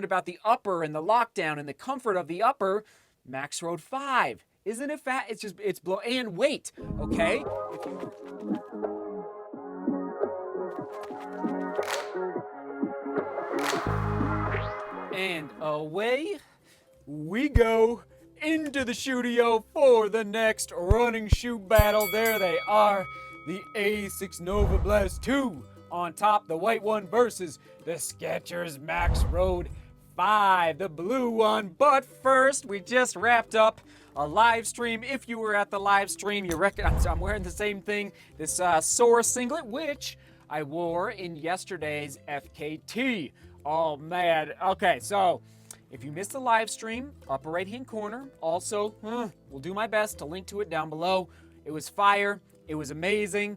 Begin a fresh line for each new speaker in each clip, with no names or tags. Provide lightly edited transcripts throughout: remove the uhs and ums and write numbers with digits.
about the upper and the lockdown and the comfort of the upper, Maxroad 5. Isn't it fat? It's blow and weight, okay? And away we go into the studio for the next running shoe battle. There they are, the ASICS Novablast 2 on top, the white one versus the Skechers Maxroad 5, the blue one. But first, we just wrapped up a live stream. If you were at the live stream, you recognize I'm wearing the same thing, this Soar singlet, which I wore in yesterday's FKT. Oh man. Okay, so if you missed the live stream, upper right hand corner, also, we'll do my best to link to it down below. It was fire. It was amazing.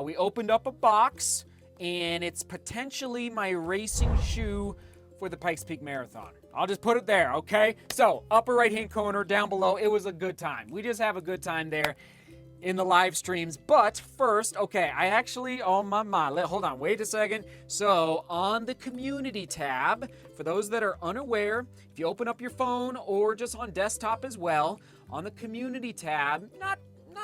We opened up a box, and it's potentially my racing shoe for the Pikes Peak Marathon. I'll just put it there, okay? So, upper right-hand corner, down below, it was a good time. We just have a good time there in the live streams. But first, okay, I actually, oh my, hold on, wait a second. So, on the community tab, for those that are unaware, if you open up your phone or just on desktop as well, on the community tab, not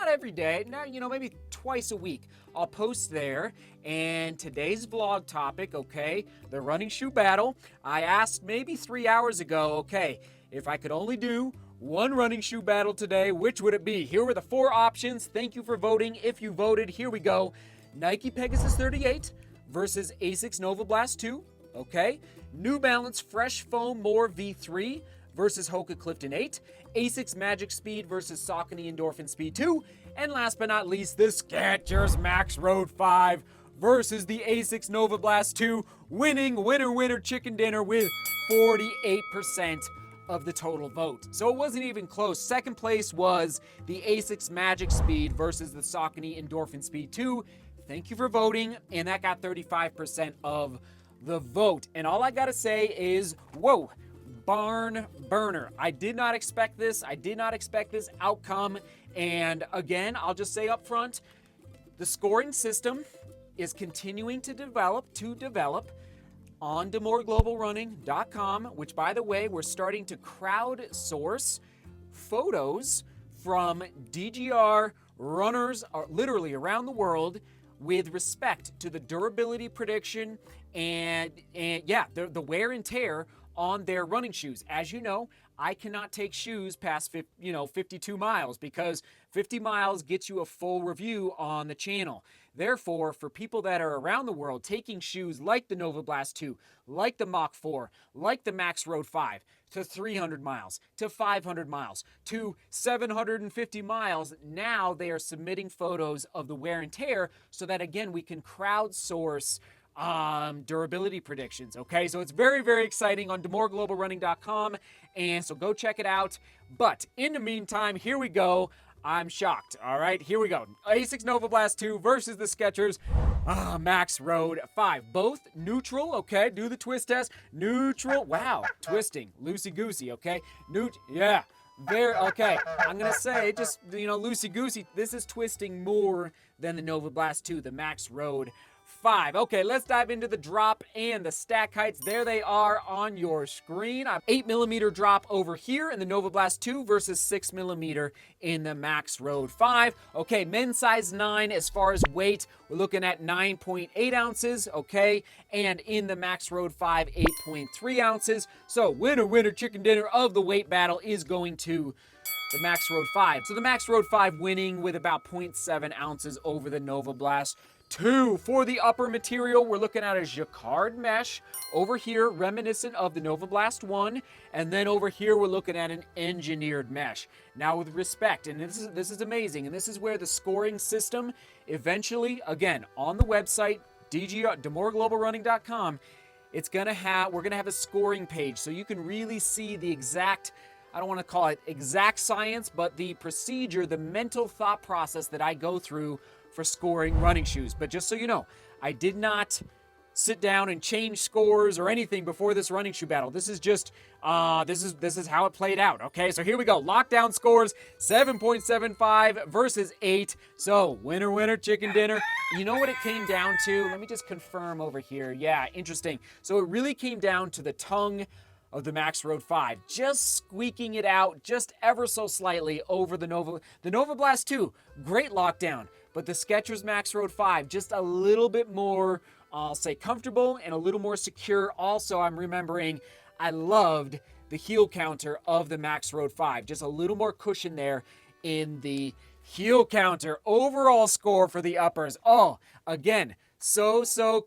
every day, maybe twice a week, I'll post there. And today's vlog topic, okay, the running shoe battle. I asked maybe 3 hours ago, okay, if I could only do one running shoe battle today, which would it be? Here were the 4 options. Thank you for voting. If you voted, here we go. Nike Pegasus 38 versus ASICS Novablast 2, okay? New Balance Fresh Foam More V3 versus Hoka Clifton 8, ASICS Magic Speed versus Saucony Endorphin Speed 2, and last but not least, the Skechers Maxroad 5 versus the ASICS Novablast 2, winning winner chicken dinner with 48% of the total vote. So it wasn't even close. Second place was the ASICS Magic Speed versus the Saucony Endorphin Speed 2. Thank you for voting, and that got 35% of the vote. And all I gotta say is, whoa, barn burner. I did not expect this. I did not expect this outcome. And again, I'll just say up front, the scoring system is continuing to develop on DeMoorGlobalRunning.com, which, by the way, we're starting to crowdsource photos from DGR runners literally around the world with respect to the durability prediction and yeah, the wear and tear on their running shoes. As you know, I cannot take shoes past 52 miles because 50 miles gets you a full review on the channel. Therefore, for people that are around the world taking shoes like the Novablast 2, like the Mach 4, like the Maxroad 5, to 300 miles, to 500 miles, to 750 miles, now they are submitting photos of the wear and tear so that, again, we can crowdsource durability predictions. Okay, so it's very, very exciting on DeMoorGlobalRunning.com, and so go check it out. But in the meantime, here we go. I'm shocked. All right, here we go. ASICS Novablast 2 versus the Skechers Maxroad 5. Both neutral. Okay, do the twist test. Neutral. Wow, twisting, loosey goosey. Okay, yeah. Very okay. I'm gonna say just loosey goosey. This is twisting more than the Novablast 2, the Maxroad 5. Okay, let's dive into the drop and the stack heights. There they are on your screen. 8mm drop over here in the Novablast 2 versus 6mm in the Maxroad 5. Okay, men's size 9 as far as weight. We're looking at 9.8 ounces, okay? And in the Maxroad 5, 8.3 ounces. So winner chicken dinner of the weight battle is going to the Maxroad 5. So the Maxroad 5 winning with about 0.7 ounces over the Novablast 2. For the upper material, we're looking at a JACQUARD mesh over here, reminiscent of the Novablast 1, and then over here we're looking at an engineered mesh. Now, with respect, and this is amazing, and this is where the scoring system eventually, again, on the website DeMoorGlobalRunning.com, we're gonna have a scoring page so you can really see the exact, I don't want to call it exact science, but the procedure, the mental thought process that I go through for scoring running shoes. But just so you know, I did not sit down and change scores or anything before this running shoe battle. This is just this is how it played out. Okay, so here we go. Lockdown scores 7.75 versus 8. So winner chicken dinner. You know what it came down to? Let me just confirm over here. Yeah, interesting. So it really came down to the tongue of the Maxroad 5, just squeaking it out just ever so slightly over the Novablast 2, great lockdown, but the Skechers Maxroad 5, just a little bit more, I'll say, comfortable and a little more secure. Also, I'm remembering I loved the heel counter of the Maxroad 5, just a little more cushion there in the heel counter. Overall score for the uppers, oh, again,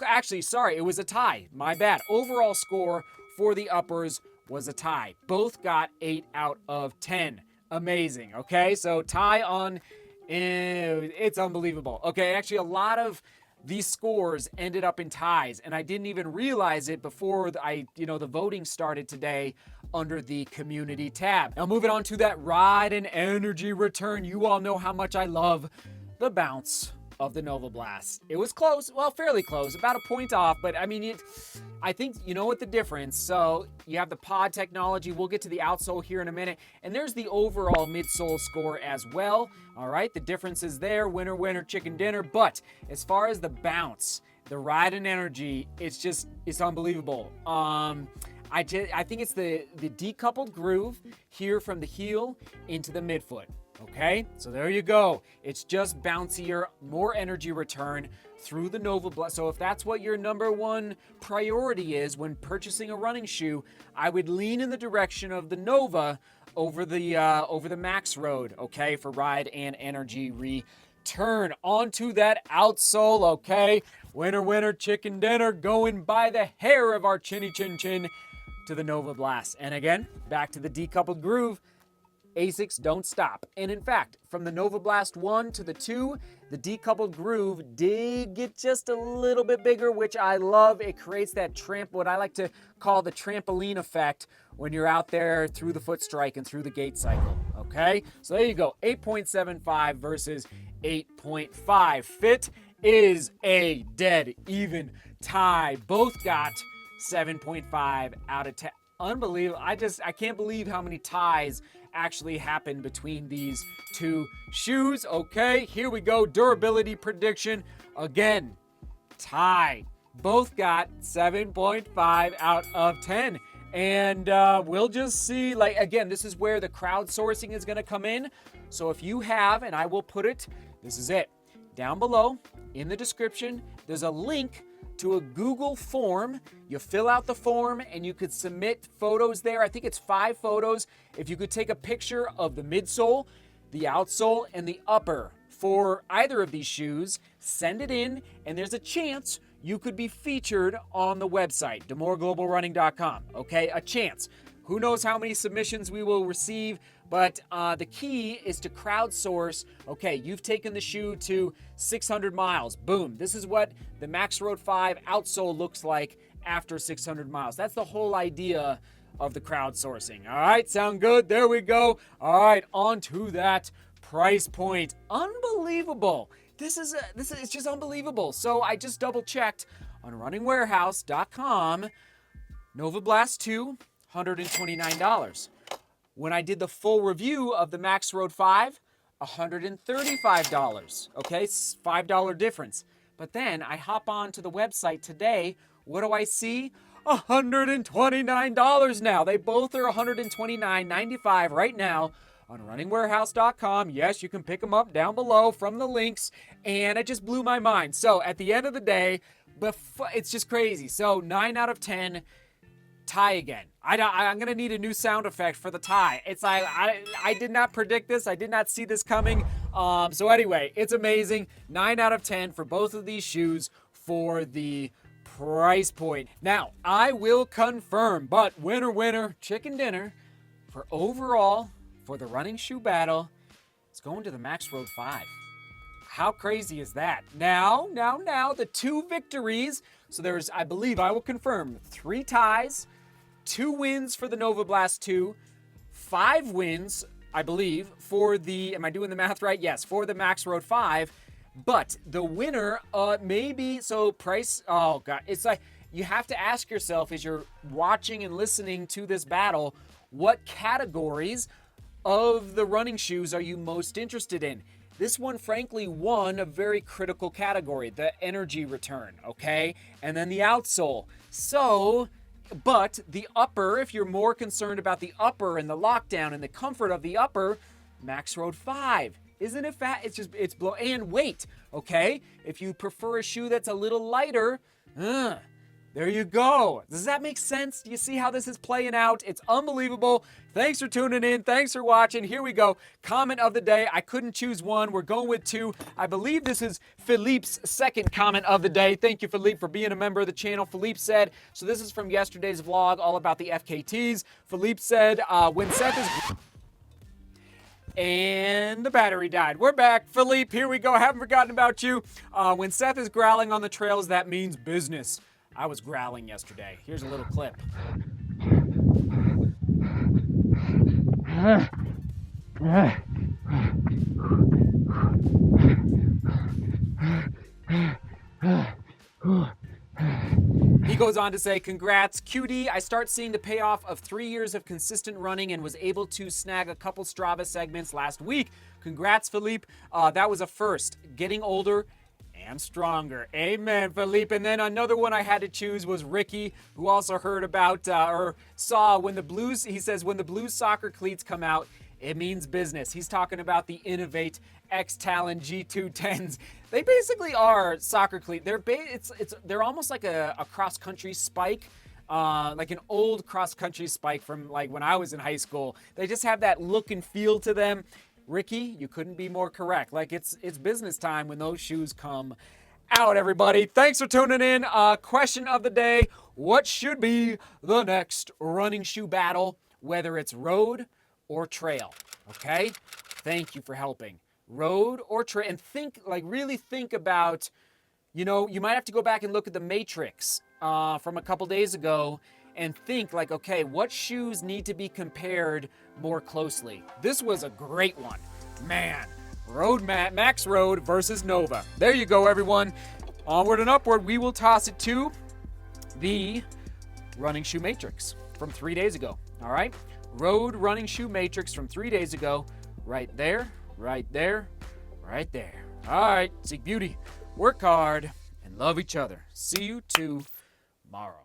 actually, sorry, it was a tie. My bad. Overall score for the uppers was a tie. Both got 8 out of 10. Amazing. Okay, so tie on, it's unbelievable. Okay, actually, a lot of these scores ended up in ties, and I didn't even realize it before the voting started today under the community tab. Now, moving on to that ride and energy return, you all know how much I love the bounce of the Novablast. It was close, well, fairly close, about a point off, but I mean, I think you know what the difference. So you have the pod technology. We'll get to the outsole here in a minute, and there's the overall midsole score as well. All right, the difference is there, winner, winner, chicken dinner. But as far as the bounce, the ride and energy, it's unbelievable. I think it's the decoupled groove here from the heel into the midfoot. Okay, so there you go. It's just bouncier, more energy return through the Novablast. So if that's what your number one priority is when purchasing a running shoe, I would lean in the direction of the Nova over the Maxroad, okay, for ride and energy return. Onto that outsole, okay? Winner, winner, chicken dinner, going by the hair of our chinny chin chin to the Novablast. And again, back to the decoupled groove. ASICS don't stop. And in fact, from the Novablast 1 to the 2, the decoupled groove did get just a little bit bigger, which I love. It creates that what I like to call the trampoline effect when you're out there through the foot strike and through the gait cycle. Okay, so there you go, 8.75 versus 8.5. Fit is a dead even tie. Both got 7.5 out of 10. Unbelievable. I can't believe how many ties actually happened between these two shoes. Okay, here we go. Durability prediction. Again, tie. Both got 7.5 out of 10. And we'll just see, again, this is where the crowdsourcing is going to come in. So if you have, and I will put it, this is it, down below in the description, there's a link to a Google form. You fill out the form and you could submit photos there. I think it's 5 photos. If you could take a picture of the midsole, the outsole, and the upper for either of these shoes, send it in, and there's a chance you could be featured on the website, DeMoorGlobalRunning.com. Okay, a chance. Who knows how many submissions we will receive, but the key is to crowdsource. Okay, you've taken the shoe to 600 miles. Boom. This is what the Maxroad 5 outsole looks like after 600 miles. That's the whole idea of the crowdsourcing. All right, sound good? There we go. All right, on to that price point. Unbelievable. This is just unbelievable. So I just double checked on runningwarehouse.com. Novablast 2, $129. When I did the full review of the Maxroad 5, $135. Okay, $5 difference. But then I hop on to the website today. What do I see? $129 now. They both are $129.95 right now on runningwarehouse.com. Yes, you can pick them up down below from the links, and it just blew my mind. So at the end of the day, it's just crazy. So 9 out of 10. Tie again. I'm gonna need a new sound effect for the tie. It's like I did not predict this. I did not see this coming. So anyway, it's amazing. 9 out of 10 for both of these shoes for the price point. Now I will confirm, but winner, chicken dinner for overall for the running shoe battle. It's going to the Maxroad 5. How crazy is that? Now, the 2 victories. So there's, I believe, I will confirm, 3 ties. 2 wins for the Novablast 2, 5 wins, I believe, for the, am I doing the math right? Yes, for the Maxroad 5. But the winner maybe, so price, oh God, it's like, you have to ask yourself as you're watching and listening to this battle, what categories of the running shoes are you most interested in? This one, frankly, won a very critical category, the energy return, okay? And then the outsole. So But the upper, if you're more concerned about the upper and the lockdown and the comfort of the upper, Maxroad 5. Isn't it fat? It's blow and weight, okay? If you prefer a shoe that's a little lighter, there you go. Does that make sense? Do you see how this is playing out? It's unbelievable. Thanks for tuning in. Thanks for watching. Here we go. Comment of the day. I couldn't choose one. We're going with two. I believe this is Philippe's second comment of the day. Thank you, Philippe, for being a member of the channel. Philippe said, so this is from yesterday's vlog, all about the FKTs. Philippe said, when Seth is... And the battery died. We're back. Philippe, here we go. Haven't forgotten about you. When Seth is growling on the trails, that means business. I was growling yesterday. Here's a little clip. He goes on to say, congrats, cutie. I start seeing the payoff of 3 years of consistent running and was able to snag a couple Strava segments last week. Congrats, Philippe. That was a first. Getting older and stronger. Amen, Philippe. And then another one I had to choose was Ricky, who also heard about or saw when the Blues, he says, when the Blues soccer cleats come out, it means business. He's talking about the Innovate X-Talon G210s. They basically are soccer cleat. They're almost like a cross-country spike, like an old cross-country spike from like when I was in high school. They just have that look and feel to them. Ricky, you couldn't be more correct. Like it's business time when those shoes come out, everybody. Thanks for tuning in. Question of the day, what should be the next running shoe battle, whether it's road or trail? Okay? Thank you for helping. Road or trail, and really think about, you might have to go back and look at the matrix from a couple days ago and think like, okay, what shoes need to be compared more closely? This was a great one. Man, Maxroad versus Nova. There you go, everyone. Onward and upward, we will toss it to the running shoe matrix from 3 days ago. All right? Road running shoe matrix from 3 days ago. Right there, right there, right there. All right, seek beauty, work hard, and love each other. See you tomorrow.